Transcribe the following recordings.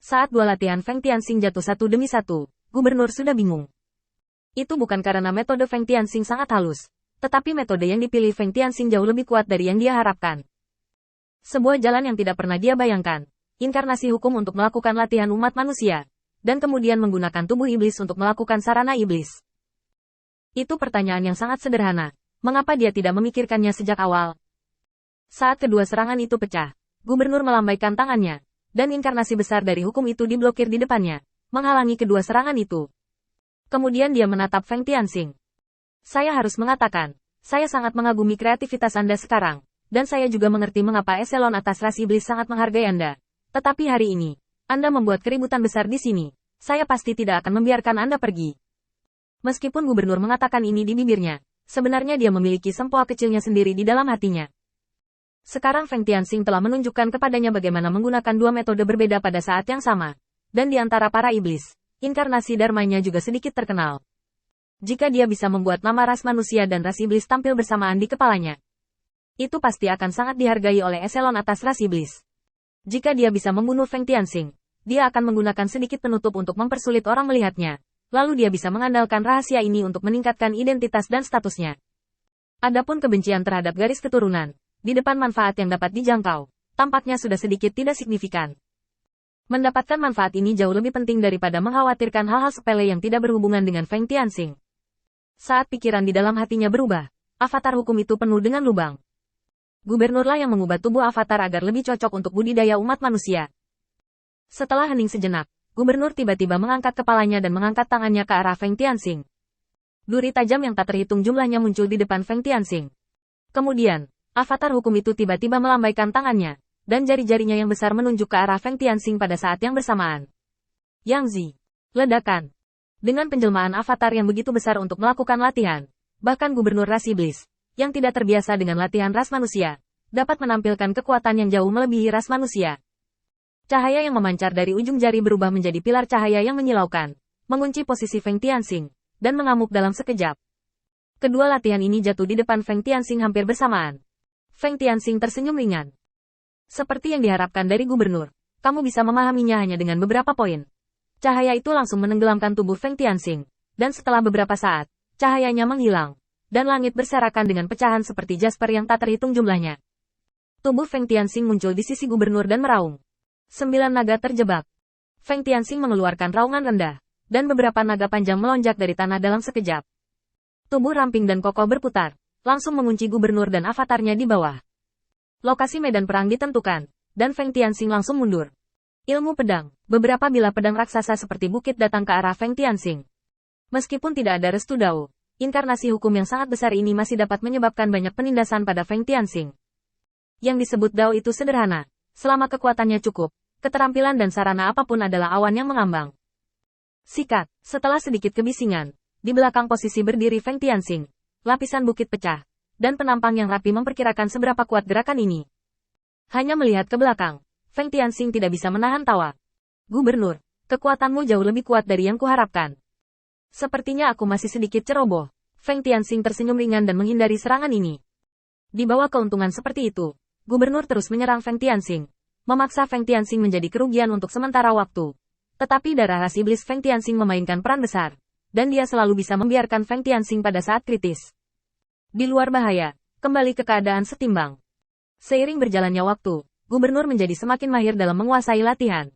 Saat dua latihan Feng Tianxing jatuh satu demi satu, gubernur sudah bingung. Itu bukan karena metode Feng Tianxing sangat halus, tetapi metode yang dipilih Feng Tianxing jauh lebih kuat dari yang dia harapkan. Sebuah jalan yang tidak pernah dia bayangkan, inkarnasi hukum untuk melakukan latihan umat manusia, dan kemudian menggunakan tubuh iblis untuk melakukan sarana iblis. Itu pertanyaan yang sangat sederhana, mengapa dia tidak memikirkannya sejak awal? Saat kedua serangan itu pecah, gubernur melambaikan tangannya, dan inkarnasi besar dari hukum itu diblokir di depannya, menghalangi kedua serangan itu. Kemudian dia menatap Feng Tianxing. Saya harus mengatakan, saya sangat mengagumi kreativitas Anda sekarang, dan saya juga mengerti mengapa eselon atas ras iblis sangat menghargai Anda. Tetapi hari ini, Anda membuat keributan besar di sini. Saya pasti tidak akan membiarkan Anda pergi. Meskipun gubernur mengatakan ini di bibirnya, sebenarnya dia memiliki sempoa kecilnya sendiri di dalam hatinya. Sekarang Feng Tianxing telah menunjukkan kepadanya bagaimana menggunakan dua metode berbeda pada saat yang sama. Dan di antara para iblis, inkarnasi dharmanya juga sedikit terkenal. Jika dia bisa membuat nama ras manusia dan ras iblis tampil bersamaan di kepalanya, itu pasti akan sangat dihargai oleh eselon atas ras iblis. Jika dia bisa membunuh Feng Tianxing, dia akan menggunakan sedikit penutup untuk mempersulit orang melihatnya. Lalu dia bisa mengandalkan rahasia ini untuk meningkatkan identitas dan statusnya. Adapun kebencian terhadap garis keturunan, di depan manfaat yang dapat dijangkau, tampaknya sudah sedikit tidak signifikan. Mendapatkan manfaat ini jauh lebih penting daripada mengkhawatirkan hal-hal sepele yang tidak berhubungan dengan Feng Tianxing. Saat pikiran di dalam hatinya berubah, avatar hukum itu penuh dengan lubang. Gubernurlah yang mengubah tubuh avatar agar lebih cocok untuk budidaya umat manusia. Setelah hening sejenak, gubernur tiba-tiba mengangkat kepalanya dan mengangkat tangannya ke arah Feng Tianxing. Duri tajam yang tak terhitung jumlahnya muncul di depan Feng Tianxing. Kemudian, avatar hukum itu tiba-tiba melambaikan tangannya, dan jari-jarinya yang besar menunjuk ke arah Feng Tianxing pada saat yang bersamaan. Yang Zi. Ledakan. Dengan penjelmaan avatar yang begitu besar untuk melakukan latihan, bahkan gubernur ras iblis, yang tidak terbiasa dengan latihan ras manusia, dapat menampilkan kekuatan yang jauh melebihi ras manusia. Cahaya yang memancar dari ujung jari berubah menjadi pilar cahaya yang menyilaukan, mengunci posisi Feng Tianxing, dan mengamuk dalam sekejap. Kedua latihan ini jatuh di depan Feng Tianxing hampir bersamaan. Feng Tianxing tersenyum ringan. Seperti yang diharapkan dari gubernur, kamu bisa memahaminya hanya dengan beberapa poin. Cahaya itu langsung menenggelamkan tubuh Feng Tianxing, dan setelah beberapa saat, cahayanya menghilang, dan langit berserakan dengan pecahan seperti jasper yang tak terhitung jumlahnya. Tubuh Feng Tianxing muncul di sisi gubernur dan meraung. 9 naga terjebak. Feng Tianxing mengeluarkan raungan rendah, dan beberapa naga panjang melonjak dari tanah dalam sekejap. Tubuh ramping dan kokoh berputar, langsung mengunci gubernur dan avatarnya di bawah. Lokasi medan perang ditentukan, dan Feng Tianxing langsung mundur. Ilmu pedang, beberapa bilah pedang raksasa seperti bukit datang ke arah Feng Tianxing. Meskipun tidak ada restu Dao, inkarnasi hukum yang sangat besar ini masih dapat menyebabkan banyak penindasan pada Feng Tianxing. Yang disebut Dao itu sederhana, selama kekuatannya cukup, keterampilan dan sarana apapun adalah awan yang mengambang. Sikat, setelah sedikit kebisingan, di belakang posisi berdiri Feng Tianxing, lapisan bukit pecah, dan penampang yang rapi memperkirakan seberapa kuat gerakan ini. Hanya melihat ke belakang, Feng Tianxing tidak bisa menahan tawa. Gubernur, kekuatanmu jauh lebih kuat dari yang kuharapkan. Sepertinya aku masih sedikit ceroboh. Feng Tianxing tersenyum ringan dan menghindari serangan ini. Di bawah keuntungan seperti itu, gubernur terus menyerang Feng Tianxing, memaksa Feng Tianxing menjadi kerugian untuk sementara waktu. Tetapi darah ras iblis Feng Tianxing memainkan peran besar, dan dia selalu bisa membiarkan Feng Tianxing pada saat kritis. Di luar bahaya, kembali ke keadaan setimbang. Seiring berjalannya waktu, gubernur menjadi semakin mahir dalam menguasai latihan.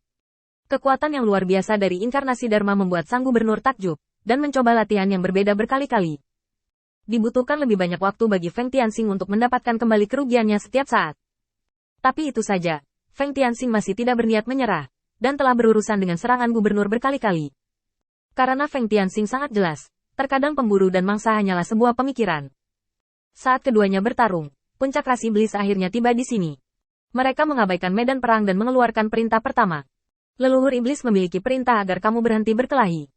Kekuatan yang luar biasa dari inkarnasi Dharma membuat sang gubernur takjub, dan mencoba latihan yang berbeda berkali-kali. Dibutuhkan lebih banyak waktu bagi Feng Tianxing untuk mendapatkan kembali kerugiannya setiap saat. Tapi itu saja, Feng Tianxing masih tidak berniat menyerah, dan telah berurusan dengan serangan gubernur berkali-kali. Karena Feng Tianxing sangat jelas, terkadang pemburu dan mangsa hanyalah sebuah pemikiran. Saat keduanya bertarung, puncak ras iblis akhirnya tiba di sini. Mereka mengabaikan medan perang dan mengeluarkan perintah pertama. Leluhur iblis memiliki perintah agar kamu berhenti berkelahi.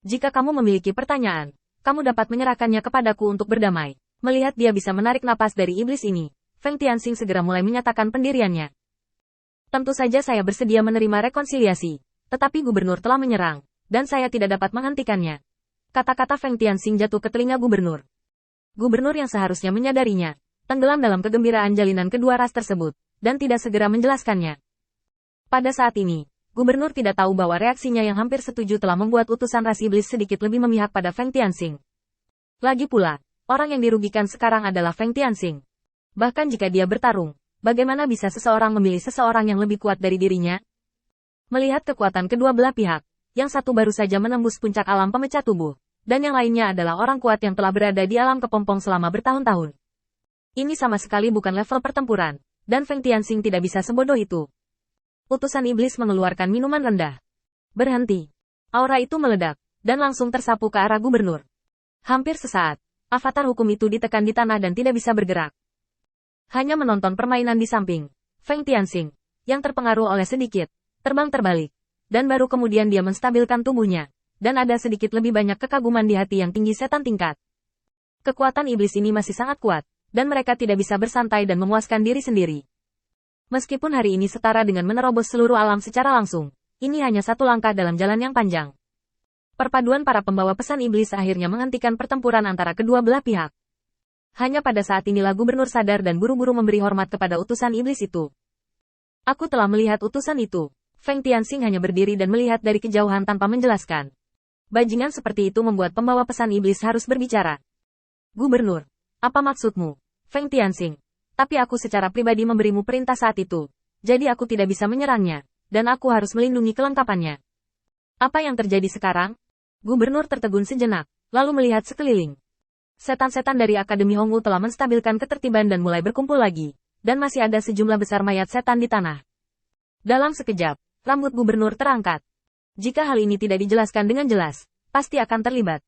Jika kamu memiliki pertanyaan, kamu dapat menyerahkannya kepadaku untuk berdamai. Melihat dia bisa menarik napas dari iblis ini, Feng Tianxing segera mulai menyatakan pendiriannya. Tentu saja saya bersedia menerima rekonsiliasi, tetapi gubernur telah menyerang, dan saya tidak dapat menghentikannya. Kata-kata Feng Tianxing jatuh ke telinga gubernur. Gubernur yang seharusnya menyadarinya, tenggelam dalam kegembiraan jalinan kedua ras tersebut, dan tidak segera menjelaskannya. Pada saat ini, Gubernur tidak tahu bahwa reaksinya yang hampir setuju telah membuat utusan ras iblis sedikit lebih memihak pada Feng Tianxing. Lagi pula, orang yang dirugikan sekarang adalah Feng Tianxing. Bahkan jika dia bertarung, bagaimana bisa seseorang memilih seseorang yang lebih kuat dari dirinya? Melihat kekuatan kedua belah pihak, yang satu baru saja menembus puncak alam pemecah tubuh, dan yang lainnya adalah orang kuat yang telah berada di alam kepompong selama bertahun-tahun. Ini sama sekali bukan level pertempuran, dan Feng Tianxing tidak bisa sebodoh itu. Utusan iblis mengeluarkan minuman rendah. Berhenti. Aura itu meledak, dan langsung tersapu ke arah gubernur. Hampir sesaat, avatar hukum itu ditekan di tanah dan tidak bisa bergerak. Hanya menonton permainan di samping, Feng Tianxing, yang terpengaruh oleh sedikit, terbang terbalik, dan baru kemudian dia menstabilkan tubuhnya, dan ada sedikit lebih banyak kekaguman di hati yang tinggi setan tingkat. Kekuatan iblis ini masih sangat kuat, dan mereka tidak bisa bersantai dan memuaskan diri sendiri. Meskipun hari ini setara dengan menerobos seluruh alam secara langsung, ini hanya satu langkah dalam jalan yang panjang. Perpaduan para pembawa pesan iblis akhirnya menghentikan pertempuran antara kedua belah pihak. Hanya pada saat inilah gubernur sadar dan buru-buru memberi hormat kepada utusan iblis itu. Aku telah melihat utusan itu. Feng Tianxing hanya berdiri dan melihat dari kejauhan tanpa menjelaskan. Bajingan seperti itu membuat pembawa pesan iblis harus berbicara. Gubernur, apa maksudmu? Feng Tianxing. Tapi aku secara pribadi memberimu perintah saat itu. Jadi aku tidak bisa menyerangnya. Dan aku harus melindungi kelengkapannya. Apa yang terjadi sekarang? Gubernur tertegun sejenak, lalu melihat sekeliling. Setan-setan dari Akademi Hongwu telah menstabilkan ketertiban dan mulai berkumpul lagi. Dan masih ada sejumlah besar mayat setan di tanah. Dalam sekejap, rambut gubernur terangkat. Jika hal ini tidak dijelaskan dengan jelas, pasti akan terlibat.